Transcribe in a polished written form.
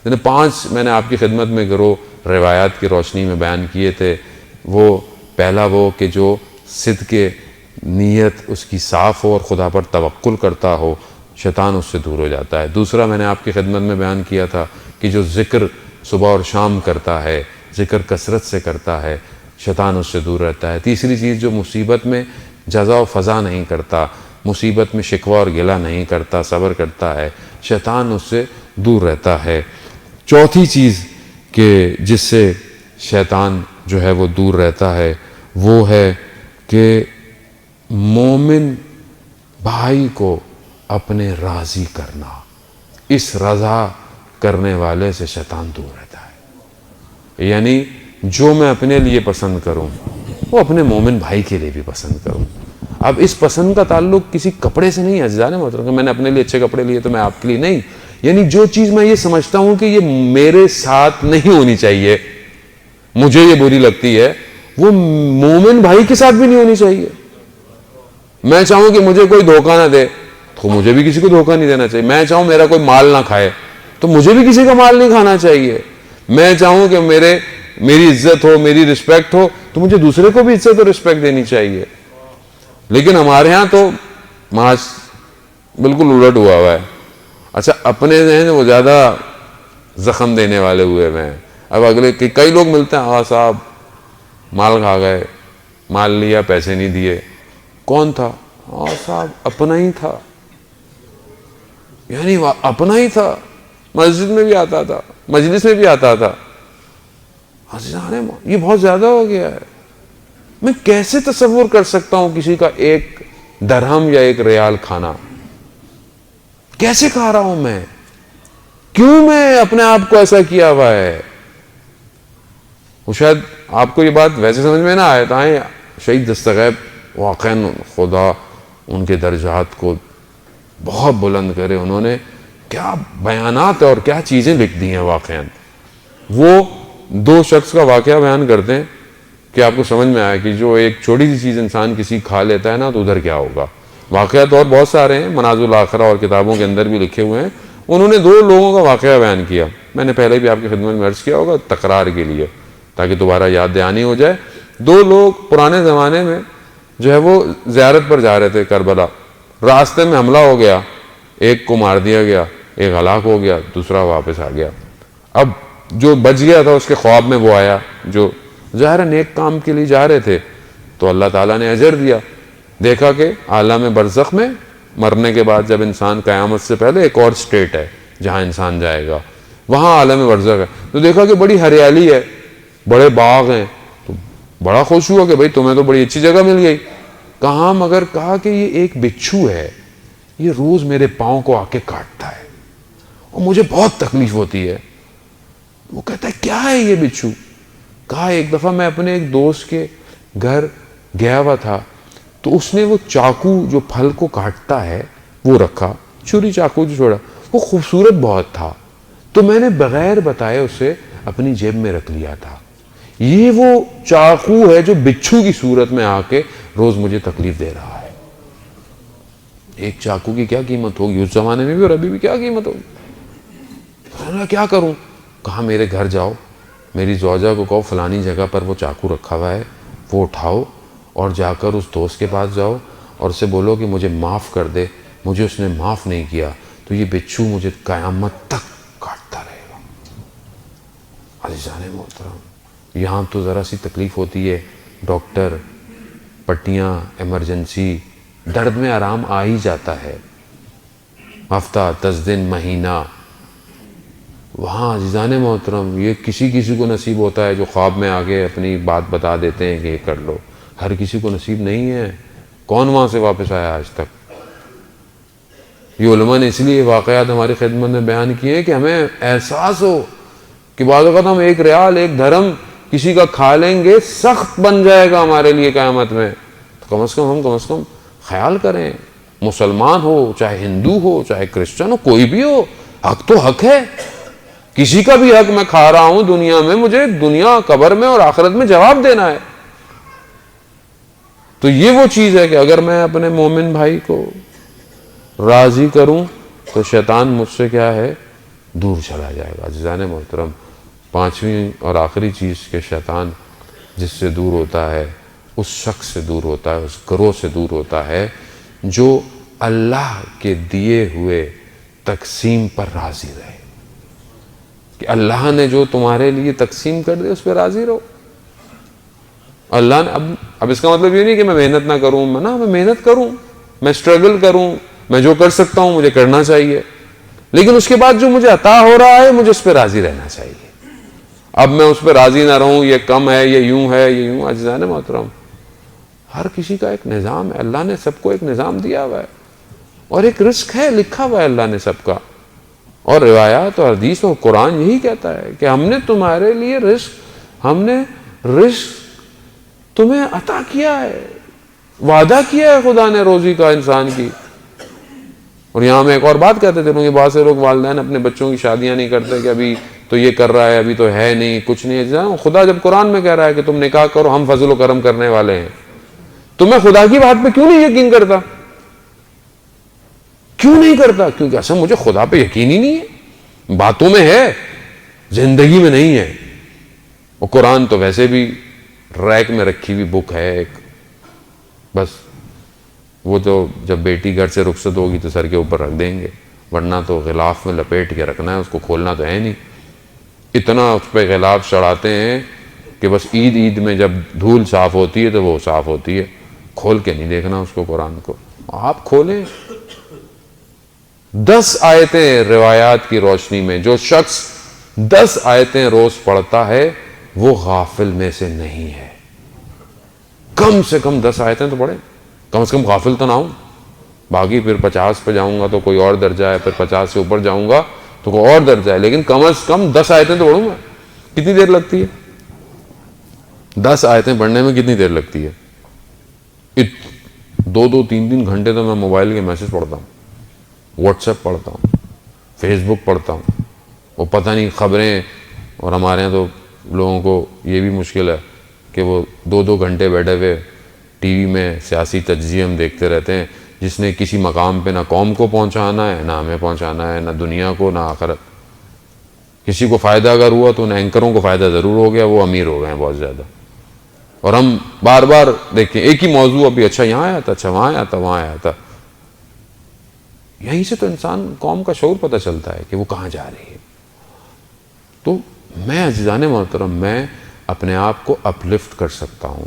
یعنی 5 میں نے آپ کی خدمت میں گروہ روایات کی روشنی میں بیان کیے تھے. وہ پہلا وہ کہ جو صدق نیت اس کی صاف ہو اور خدا پر توکل کرتا ہو، شیطان اس سے دور ہو جاتا ہے. دوسرا میں نے آپ کی خدمت میں بیان کیا تھا کہ جو ذکر صبح اور شام کرتا ہے، ذکر کثرت سے کرتا ہے، شیطان اس سے دور رہتا ہے. تیسری چیز جو مصیبت میں جزا و فضا نہیں کرتا، مصیبت میں شکوہ اور گلہ نہیں کرتا، صبر کرتا ہے، شیطان اس سے دور رہتا ہے. چوتھی چیز کہ جس سے شیطان جو ہے وہ دور رہتا ہے وہ ہے کہ مومن بھائی کو اپنے راضی کرنا. اس رضا کرنے والے سے شیطان دور رہتا ہے. یعنی جو میں اپنے لیے پسند کروں وہ اپنے مومن بھائی کے لیے بھی پسند کروں. اب اس پسند کا تعلق کسی کپڑے سے نہیں ہے عزیزان محترم کہ میں نے اپنے لیے اچھے کپڑے لیے تو میں آپ کے لیے نہیں. یعنی جو چیز میں یہ سمجھتا ہوں کہ یہ میرے ساتھ نہیں ہونی چاہیے، مجھے یہ بری لگتی ہے، وہ مومن بھائی کے ساتھ بھی نہیں ہونی چاہیے. میں چاہوں کہ مجھے کوئی دھوکہ نہ دے تو مجھے بھی کسی کو دھوکہ نہیں دینا چاہیے. میں چاہوں میرا کوئی مال نہ کھائے تو مجھے بھی کسی کا مال نہیں کھانا چاہیے. میں چاہوں کہ میری عزت ہو، میری رسپیکٹ ہو تو مجھے دوسرے کو بھی عزت اور رسپیکٹ دینی چاہیے. لیکن ہمارے ہاں تو معاش بالکل الٹ ہوا ہے. اچھا اپنے ذہن وہ زیادہ زخم دینے والے ہوئے ہیں. اب اگلے کئی لوگ ملتے ہیں، ہاں صاحب مال کھا گئے، مال لیا پیسے نہیں دیے. کون تھا؟ ہاں صاحب اپنا ہی تھا. یعنی اپنا ہی تھا، مسجد میں بھی آتا تھا، مجلس میں بھی آتا تھا. یہ بہت زیادہ ہو گیا ہے. میں کیسے تصور کر سکتا ہوں کسی کا 1 درہم یا 1 ریال کھانا؟ کیسے کھا رہا ہوں میں؟ کیوں میں اپنے آپ کو ایسا کیا ہوا ہے؟ وہ شاید آپ کو یہ بات ویسے سمجھ میں نہ آئے تو آئیں شہید دستغیب واقعاً خدا ان کے درجات کو بہت بلند کرے. انہوں نے کیا بیانات اور کیا چیزیں لکھ دی ہیں واقعاً. وہ 2 شخص کا واقعہ بیان کرتے ہیں کہ آپ کو سمجھ میں آیا کہ جو ایک چھوٹی سی چیز انسان کسی کھا لیتا ہے نا تو ادھر کیا ہوگا. واقعات اور بہت سارے ہیں، منازل الاخرہ اور کتابوں کے اندر بھی لکھے ہوئے ہیں. انہوں نے 2 لوگوں کا واقعہ بیان کیا. میں نے پہلے بھی آپ کی خدمت میں عرض کیا ہوگا تکرار کے لیے تاکہ دوبارہ یاد دہانی ہو جائے. 2 لوگ پرانے زمانے میں جو ہے وہ زیارت پر جا رہے تھے کربلا. راستے میں حملہ ہو گیا، ایک کو مار دیا گیا، ایک ہلاک ہو گیا، دوسرا واپس آ گیا. اب جو بچ گیا تھا اس کے خواب میں وہ آیا جو ظاہر نیک کام کے لیے جا رہے تھے. تو اللہ تعالیٰ نے اجر دیا. دیکھا کہ عالم برزخ میں مرنے کے بعد جب انسان قیامت سے پہلے ایک اور سٹیٹ ہے جہاں انسان جائے گا، وہاں عالم برزخ ہے. تو دیکھا کہ بڑی ہریالی ہے، بڑے باغ ہیں. تو بڑا خوش ہوا کہ بھائی تمہیں تو بڑی اچھی جگہ مل گئی. کہاں؟ مگر کہا کہ یہ ایک بچھو ہے، یہ روز میرے پاؤں کو آ کے کاٹتا ہے اور مجھے بہت تکلیف ہوتی ہے. وہ کہتا ہے کیا ہے یہ بچھو؟ کہا ایک دفعہ میں اپنے ایک دوست کے گھر گیا ہوا تھا تو اس نے وہ چاقو جو پھل کو کاٹتا ہے وہ رکھا، چھری چاقو جو چھوڑا، وہ خوبصورت بہت تھا تو میں نے بغیر بتائے اسے اپنی جیب میں رکھ لیا تھا. یہ وہ چاقو ہے جو بچھو کی صورت میں آ کے روز مجھے تکلیف دے رہا ہے. ایک چاقو کی کیا قیمت ہوگی اس زمانے میں بھی اور ابھی بھی کیا قیمت ہوگی؟ کیا کروں؟ کہا میرے گھر جاؤ، میری زوجہ کو کہو فلانی جگہ پر وہ چاقو رکھا ہوا ہے، وہ اٹھاؤ اور جا کر اس دوست کے پاس جاؤ اور اسے بولو کہ مجھے معاف کر دے، مجھے اس نے معاف نہیں کیا تو یہ بچھو مجھے قیامت تک کاٹتا رہے گا. عزیزان محترم یہاں تو ذرا سی تکلیف ہوتی ہے، ڈاکٹر، پٹیاں، ایمرجنسی، درد میں آرام آ ہی جاتا ہے، ہفتہ 10 دن مہینہ. وہاں عزیزان محترم یہ کسی کو نصیب ہوتا ہے جو خواب میں آگے اپنی بات بتا دیتے ہیں کہ یہ کر لو. ہر کسی کو نصیب نہیں ہے. کون وہاں سے واپس آیا آج تک؟ یہ علماء نے اس لیے واقعات ہماری خدمت میں بیان کیے کہ ہمیں احساس ہو کہ بعض اوقات ہم 1 ریال 1 درہم کسی کا کھا لیں گے، سخت بن جائے گا ہمارے لیے قیامت میں. تو کم از کم خیال کریں، مسلمان ہو چاہے ہندو ہو چاہے کرسچن ہو، کوئی بھی ہو، حق تو حق ہے. کسی کا بھی حق میں کھا رہا ہوں دنیا میں، مجھے دنیا قبر میں اور آخرت میں جواب دینا ہے. تو یہ وہ چیز ہے کہ اگر میں اپنے مومن بھائی کو راضی کروں تو شیطان مجھ سے کیا ہے دور چلا جائے گا۔ عزیزان محترم، پانچویں اور آخری چیز کہ شیطان جس سے دور ہوتا ہے اس شخص سے دور ہوتا ہے، اس گروہ سے دور ہوتا ہے جو اللہ کے دیے ہوئے تقسیم پر راضی رہے، کہ اللہ نے جو تمہارے لیے تقسیم کر دے اس پہ راضی رہو۔ اللہ نے اب اس کا مطلب یہ نہیں کہ میں محنت نہ کروں، میں محنت کروں، میں اسٹرگل کروں، میں جو کر سکتا ہوں مجھے کرنا چاہیے، لیکن اس کے بعد جو مجھے عطا ہو رہا ہے مجھے اس پہ راضی رہنا چاہیے۔ اب میں اس پہ راضی نہ رہوں، یہ کم ہے، یہ یوں ہے، یہ یوں۔ عزیزان محترم، ہر کسی کا ایک نظام ہے، اللہ نے سب کو ایک نظام دیا ہوا ہے، اور ایک رزق ہے، لکھا ہوا ہے اللہ نے سب کا۔ اور روایات اور حدیث اور قرآن یہی کہتا ہے کہ ہم نے تمہارے لیے ہم نے رزق تمہیں عطا کیا ہے، وعدہ کیا ہے خدا نے روزی کا انسان کی۔ اور یہاں میں ایک اور بات کہتے تھے کہ بہت سے لوگ والدین اپنے بچوں کی شادیاں نہیں کرتے کہ ابھی تو یہ کر رہا ہے، ابھی تو ہے نہیں، کچھ نہیں ہے۔ خدا جب قرآن میں کہہ رہا ہے کہ تم نکاح کرو، ہم فضل و کرم کرنے والے ہیں، تو میں خدا کی بات پہ کیوں نہیں یقین کرتا؟ کیوں نہیں کرتا؟ کیونکہ اصل مجھے خدا پہ یقین ہی نہیں ہے، باتوں میں ہے، زندگی میں نہیں ہے۔ اور قرآن تو ویسے بھی ریک میں رکھی ہوئی بک ہے ایک، بس وہ تو جب بیٹی گھر سے رخصت ہوگی تو سر کے اوپر رکھ دیں گے، ورنہ تو غلاف میں لپیٹ کے رکھنا ہے، اس کو کھولنا تو ہے نہیں۔ اتنا اس پہ غلاف چڑھاتے ہیں کہ بس عید میں جب دھول صاف ہوتی ہے تو وہ صاف ہوتی ہے، کھول کے نہیں دیکھنا اس کو۔ قرآن کو آپ کھولیں، 10 آیتیں روایات کی روشنی میں، جو شخص 10 آیتیں روز پڑھتا ہے وہ غافل میں سے نہیں ہے۔ کم سے کم 10 آیتیں تو پڑھیں، کم سے کم غافل تو نہ ہوں۔ باقی پھر 50 پہ جاؤں گا تو کوئی اور درجہ ہے، پھر 50 سے اوپر جاؤں گا تو کوئی اور درجہ ہے، لیکن کم از کم 10 آیتیں تو پڑھوں گا۔ کتنی دیر لگتی ہے 10 آیتیں پڑھنے میں؟ کتنی دیر لگتی ہے؟ 2 3 گھنٹے تو میں موبائل کے میسج پڑھتا ہوں، واٹس ایپ پڑھتا ہوں، فیس بک پڑھتا ہوں، وہ پتہ نہیں خبریں۔ اور ہمارے یہاں تو لوگوں کو یہ بھی مشکل ہے کہ وہ 2 گھنٹے بیٹھے ہوئے ٹی وی میں سیاسی تجزیے ہم دیکھتے رہتے ہیں، جس نے کسی مقام پہ نہ قوم کو پہنچانا ہے، نہ ہمیں پہنچانا ہے، نہ دنیا کو، نہ آخرت۔ کسی کو فائدہ اگر ہوا تو ان اینکروں کو فائدہ ضرور ہو گیا، وہ امیر ہو گئے ہیں بہت زیادہ۔ اور ہم بار بار دیکھیں ایک ہی موضوع، ابھی اچھا یہاں آیا تھا، اچھا وہاں آیا تھا، وہاں آیا تھا۔ یہیں سے تو انسان قوم کا شعور پتہ چلتا ہے کہ وہ کہاں جا رہی ہے۔ تو میں عزیزان محترم، میں اپنے آپ کو اپلفٹ کر سکتا ہوں،